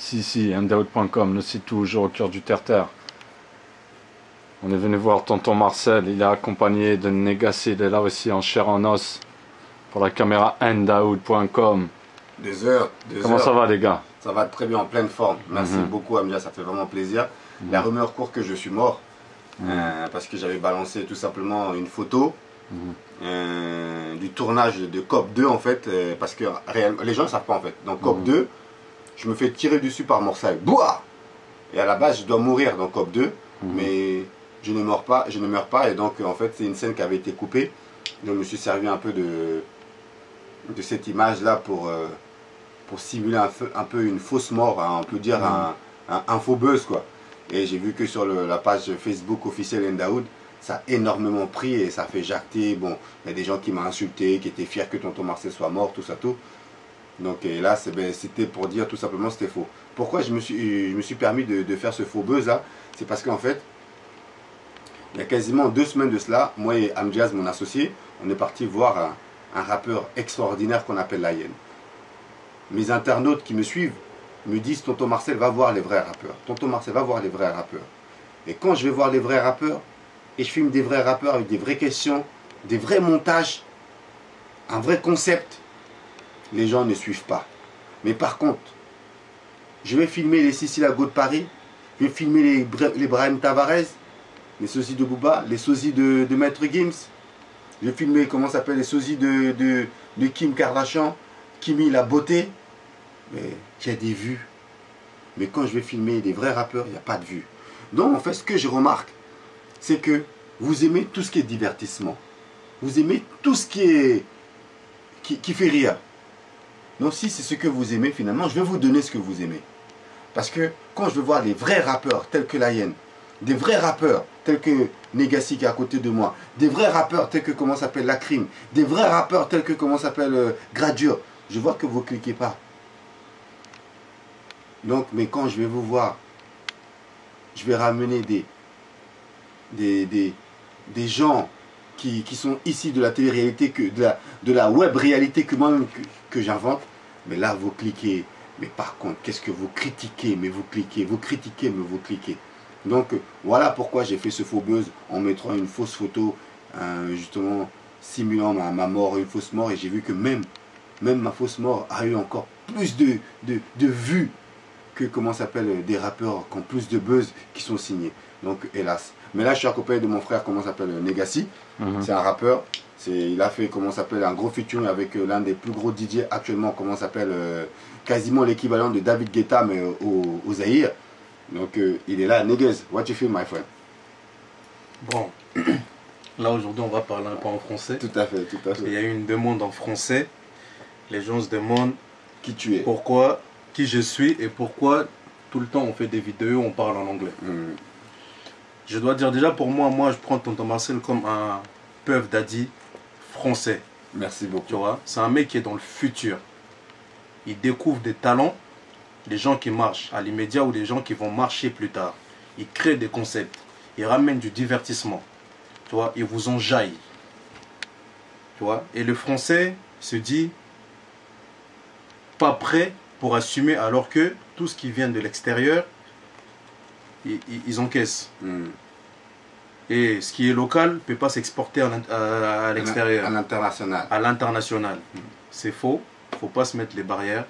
Si, mdaoud.com, le site toujours au cœur du terre-terre. On est venu voir tonton Marcel, il est accompagné de Negassi, il est là aussi en chair en os pour la caméra mdaoud.com. 2 heures. Comment ça va les gars? Ça va très bien, en pleine forme. Merci beaucoup Amdia, ça fait vraiment plaisir. La rumeur court que je suis mort parce que j'avais balancé tout simplement une photo du tournage de COP 2 en fait, parce que les gens ne savent pas en fait. Dans COP 2, je me fais tirer dessus par Morsaï. Bouah! Et à la base, je dois mourir dans COP 2, mais je ne meurs pas, et donc en fait c'est une scène qui avait été coupée. Donc je me suis servi un peu de cette image là pour simuler un peu une fausse mort, hein, on peut dire un faux buzz quoi. Et j'ai vu que sur la page Facebook officielle Ndaoud, ça a énormément pris et ça fait jacter. Bon, il y a des gens qui m'ont insulté, qui étaient fiers que tonton Marcel soit mort, tout ça tout. Donc et là c'était pour dire tout simplement c'était faux. Pourquoi je me suis permis de faire ce faux buzz là? C'est parce qu'en fait, il y a quasiment 2 semaines de cela, moi et Amjaz, mon associé, on est parti voir un rappeur extraordinaire qu'on appelle La Hyène. Mes internautes qui me suivent me disent tonton Marcel va voir les vrais rappeurs. Tonton Marcel va voir les vrais rappeurs. Et quand je vais voir les vrais rappeurs, et je filme des vrais rappeurs avec des vraies questions, des vrais montages, un vrai concept, les gens ne suivent pas. Mais par contre, je vais filmer les Sissi Lago de Paris, je vais filmer les Brahim Tavares, les sosies de Booba, les sosies de Maître Gims, je vais filmer comment s'appelle les sosies de Kim Kardashian, Kimi la beauté, mais il y a des vues. Mais quand je vais filmer des vrais rappeurs, il n'y a pas de vues. Donc en fait, ce que je remarque, c'est que vous aimez tout ce qui est divertissement. Vous aimez tout ce qui fait rire. Donc si c'est ce que vous aimez, finalement, je vais vous donner ce que vous aimez. Parce que quand je vais voir les vrais rappeurs tels que La Hyène, des vrais rappeurs tels que Negassi qui est à côté de moi, des vrais rappeurs tels que comment s'appelle La Crime, des vrais rappeurs tels que comment s'appelle Gradure, je vois que vous ne cliquez pas. Donc, mais quand je vais vous voir, je vais ramener des gens qui sont ici de la télé-réalité, de la web-réalité que moi-même que j'invente, mais là vous cliquez. Mais par contre, qu'est-ce que vous critiquez? Mais vous cliquez, vous critiquez, mais vous cliquez. Donc voilà pourquoi j'ai fait ce faux buzz en mettant une fausse photo, justement simulant ma mort, une fausse mort, et j'ai vu que même ma fausse mort a eu encore plus de vues que comment s'appelle des rappeurs qui ont plus de buzz qui sont signés. Donc hélas. Mais là je suis accompagné de mon frère comment s'appelle Negassi. C'est un rappeur. Il a fait comment s'appelle un gros featuring avec l'un des plus gros DJ actuellement, comment s'appelle quasiment l'équivalent de David Guetta mais au Zaïre. Donc il est là. Negas, what you feel my friend? Bon, là aujourd'hui on va parler un peu en français. Tout à fait, tout à fait. Il y a eu une demande en français. Les gens se demandent qui tu es, pourquoi, qui je suis et pourquoi tout le temps on fait des vidéos, on parle en anglais. Je dois dire déjà pour moi je prends tonton Marcel comme un Puff Daddy français. Merci beaucoup. Tu vois, c'est un mec qui est dans le futur. Il découvre des talents, des gens qui marchent à l'immédiat ou des gens qui vont marcher plus tard. Il crée des concepts, il ramène du divertissement. Tu vois, il vous enjaille. Tu vois, et le français se dit pas prêt pour assumer alors que tout ce qui vient de l'extérieur, ils encaissent. Et ce qui est local ne peut pas s'exporter à l'extérieur. À l'international. À l'international. C'est faux. Il ne faut pas se mettre les barrières.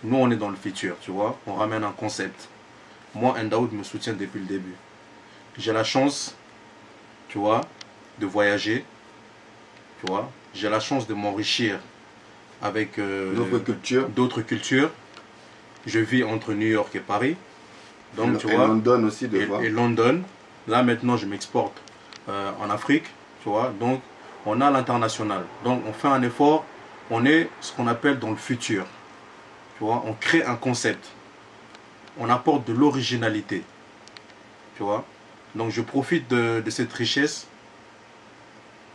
Nous, on est dans le futur, tu vois. On ramène un concept. Moi, Ndaoud me soutient depuis le début. J'ai la chance, tu vois, de voyager. Tu vois. J'ai la chance de m'enrichir avec d'autres cultures. Je vis entre New York et Paris. Donc, tu vois, London aussi, de fois. Et London. Là, maintenant, je m'exporte en Afrique. Tu vois. Donc, on a l'international. Donc, on fait un effort. On est ce qu'on appelle dans le futur. Tu vois. On crée un concept. On apporte de l'originalité. Tu vois. Donc, je profite de cette richesse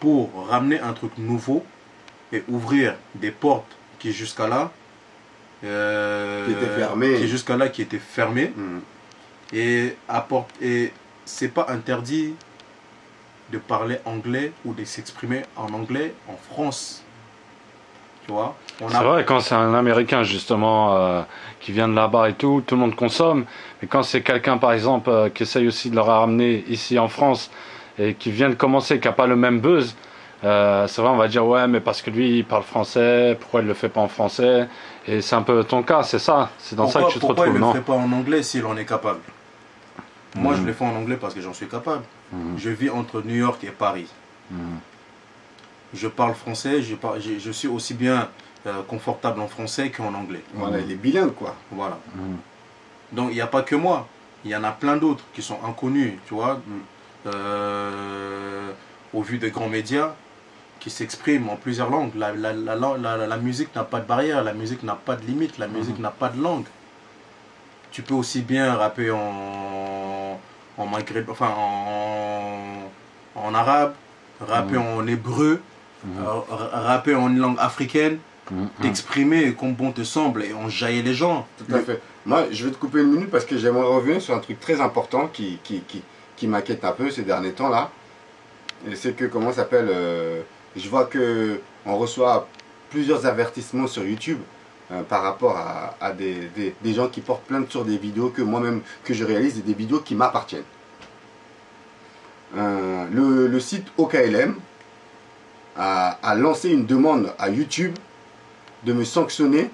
pour ramener un truc nouveau et ouvrir des portes qui jusqu'à là qui étaient fermées. Et c'est pas interdit de parler anglais ou de s'exprimer en anglais en France. Tu vois, c'est vrai, quand c'est un Américain justement qui vient de là-bas et tout le monde consomme. Mais quand c'est quelqu'un par exemple qui essaye aussi de le ramener ici en France et qui vient de commencer, qui n'a pas le même buzz, c'est vrai, on va dire ouais, mais parce que lui il parle français, pourquoi il le fait pas en français? Et c'est un peu ton cas, c'est ça, c'est dans ça que tu te pourquoi retrouves, il ne non? le fait pas en anglais s'il en est capable? Moi, je le fais en anglais parce que j'en suis capable. Je vis entre New York et Paris. Je parle français, je suis aussi bien confortable en français qu'en anglais. Voilà, il est bilingue, quoi. Voilà. Donc, il n'y a pas que moi. Il y en a plein d'autres qui sont inconnus, tu vois, au vu des grands médias, qui s'expriment en plusieurs langues. La musique n'a pas de barrière, la musique n'a pas de limite, la musique n'a pas de langue. Tu peux aussi bien rapper en maghreb, enfin en arabe, rapper en hébreu, rapper en langue africaine, t'exprimer comme bon te semble et enjailler les gens. Tout à fait. Moi, je vais te couper une minute parce que j'aimerais revenir sur un truc très important qui m'inquiète un peu ces derniers temps-là. C'est que, comment ça s'appelle, je vois que on reçoit plusieurs avertissements sur YouTube par rapport à des gens qui portent plainte sur des vidéos que moi-même, que je réalise et des vidéos qui m'appartiennent. Le site OKLM a lancé une demande à YouTube de me sanctionner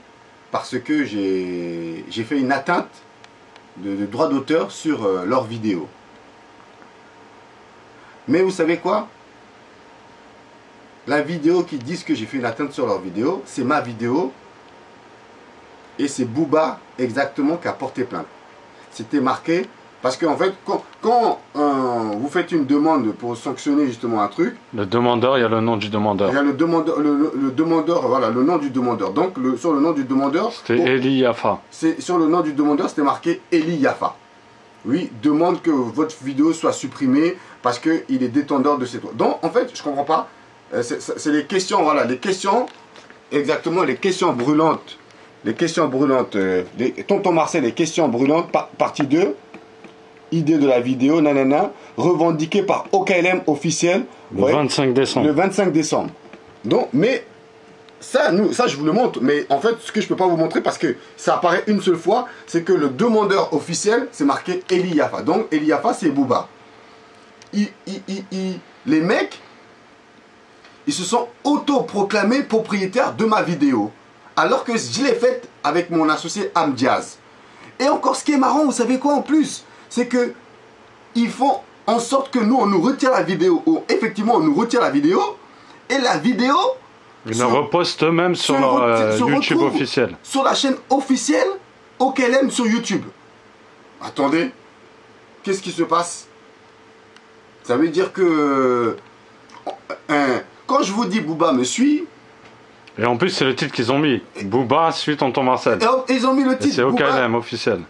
parce que j'ai fait une atteinte de droit d'auteur sur leurs vidéos. Mais vous savez quoi? La vidéo qui disent que j'ai fait une atteinte sur leur vidéo, c'est ma vidéo. Et c'est Booba exactement qui a porté plainte. C'était marqué. Parce qu'en fait, quand vous faites une demande pour sanctionner justement un truc. Le demandeur, il y a le nom du demandeur. Il y a le demandeur, voilà, le nom du demandeur. Donc sur le nom du demandeur. C'était Eli Yafa. Sur le nom du demandeur, c'était marqué Eli Yafa. Oui, demande que votre vidéo soit supprimée parce qu'il est détendeur de ses droits. Donc en fait, je ne comprends pas. C'est les questions, voilà, les questions, exactement, les questions brûlantes. Les questions brûlantes. Tonton Marcel, les questions brûlantes, partie 2. Idée de la vidéo, nanana, revendiquée par OKLM officiel. Le 25 décembre. Le 25 décembre. Donc, mais ça, je vous le montre. Mais en fait, ce que je ne peux pas vous montrer parce que ça apparaît une seule fois, c'est que le demandeur officiel, c'est marqué Eli Yafa. Donc, Eli Yafa, c'est Booba. Les mecs, ils se sont autoproclamés propriétaires de ma vidéo. Alors que je l'ai faite avec mon associé Amdiaz. Et encore, ce qui est marrant, vous savez quoi en plus? C'est que ils font en sorte que nous, on nous retire la vidéo. Ou effectivement, on nous retire la vidéo. Et la vidéo... Ils le repostent eux-mêmes sur leur YouTube officiel. Sur la chaîne officielle OKLM sur YouTube. Attendez. Qu'est-ce qui se passe? Ça veut dire que... quand je vous dis Booba me suit... Et en plus, c'est le titre qu'ils ont mis. Booba suit Tonton Marcel. Ils ont mis le titre. C'est OKLM officiel.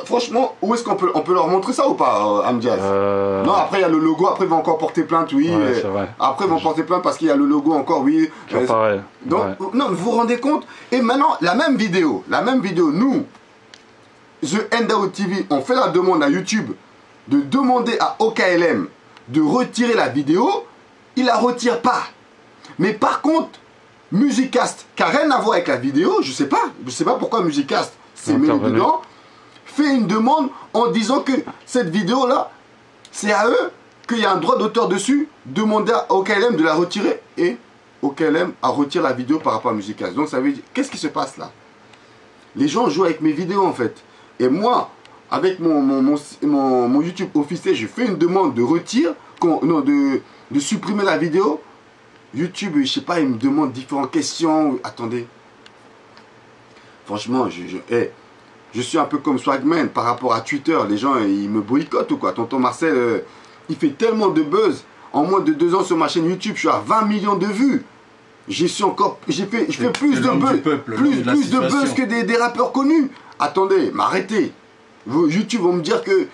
Franchement, où est-ce qu'on peut leur montrer ça ou pas, Amdiaz? Non, après il y a le logo, après ils vont encore porter plainte, oui. Ouais, c'est vrai. Après ils vont porter plainte parce qu'il y a le logo encore, oui. Pareil. Donc, ouais. Non, vous vous rendez compte? Et maintenant, la même vidéo, nous, The Handout TV, on fait la demande à YouTube de demander à OKLM de retirer la vidéo, il la retire pas. Mais par contre, Musicast, qui n'a rien à voir avec la vidéo, je sais pas pourquoi Musicast s'est mêlé dedans, fait une demande en disant que cette vidéo-là, c'est à eux qu'il y a un droit d'auteur dessus, demander à OKLM de la retirer, et OKLM a retiré la vidéo par rapport à Musicast. Donc ça veut dire, qu'est-ce qui se passe là? Les gens jouent avec mes vidéos en fait. Et moi, avec mon YouTube officiel, je fais une demande de retire, de supprimer la vidéo. YouTube, je sais pas, il me demande différentes questions. Attendez. Franchement, je suis un peu comme Swagman par rapport à Twitter. Les gens, ils me boycottent ou quoi. Tonton Marcel, il fait tellement de buzz. En moins de 2 ans sur ma chaîne YouTube, je suis à 20 millions de vues. Je fais plus de buzz que des rappeurs connus. Attendez, m'arrêtez. YouTube vont me dire que...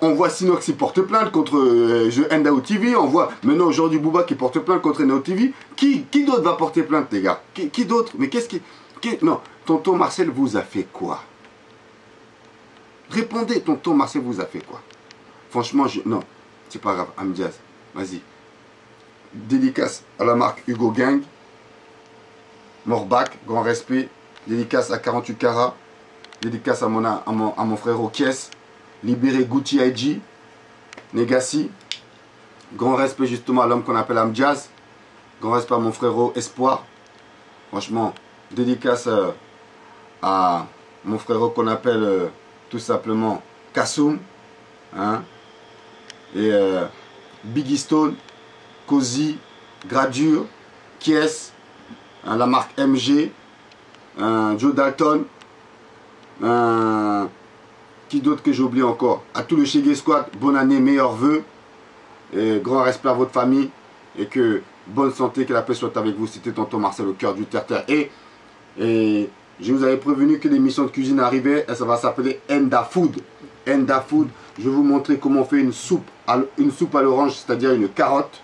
on voit Sinox qui porte plainte contre The Handout TV. On voit maintenant aujourd'hui Booba qui porte plainte contre Handout TV. Qui d'autre va porter plainte, les gars? Qui d'autre? Mais qu'est-ce qui... Non, tonton Marcel vous a fait quoi? Répondez, tonton Marcel vous a fait quoi? Franchement, non, c'est pas grave. Amdiaz, vas-y. dédicace à la marque Hugo Gang. Morbach, grand respect. Dédicace à 48 Carats. Dédicace à mon frère Kies. Libéré Gucci IG. Negassi. Grand respect justement à l'homme qu'on appelle Amjaz. Grand respect à mon frérot Espoir. Franchement, dédicace à mon frérot qu'on appelle tout simplement Kassoum. Hein? Et Biggie Stone, Cozy, Gradure, Kies, hein, la marque MG, Joe Dalton, qui d'autre que j'ai oublié encore? À tout le Shege Squad, bonne année, meilleurs vœux. Et grand respect à votre famille et que bonne santé, que la paix soit avec vous. C'était tonton Marcel au cœur du terre-terre. Et je vous avais prévenu que l'émission de cuisine arrivait et ça va s'appeler Enda Food. Enda Food, je vais vous montrer comment on fait une soupe à l'orange, c'est-à-dire une carotte.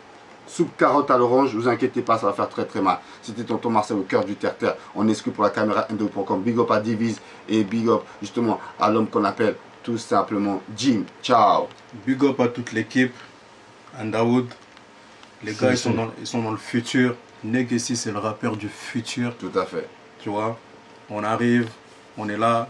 Soupe carotte à l'orange, ne vous inquiétez pas, ça va faire très très mal. C'était tonton Marcel au cœur du terre-terre. On exclut pour la caméra endo.com. Big up à Divise et big up justement à l'homme qu'on appelle tout simplement Jim. Ciao. Big up à toute l'équipe. Underwood, les gars ils sont dans le futur. Negassi c'est le rappeur du futur. Tout à fait. Tu vois, on arrive, on est là,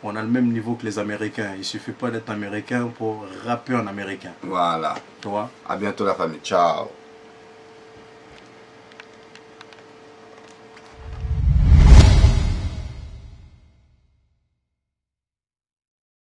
on a le même niveau que les Américains. Il suffit pas d'être américain pour rapper en américain. Voilà. Tu vois. À bientôt la famille. Ciao.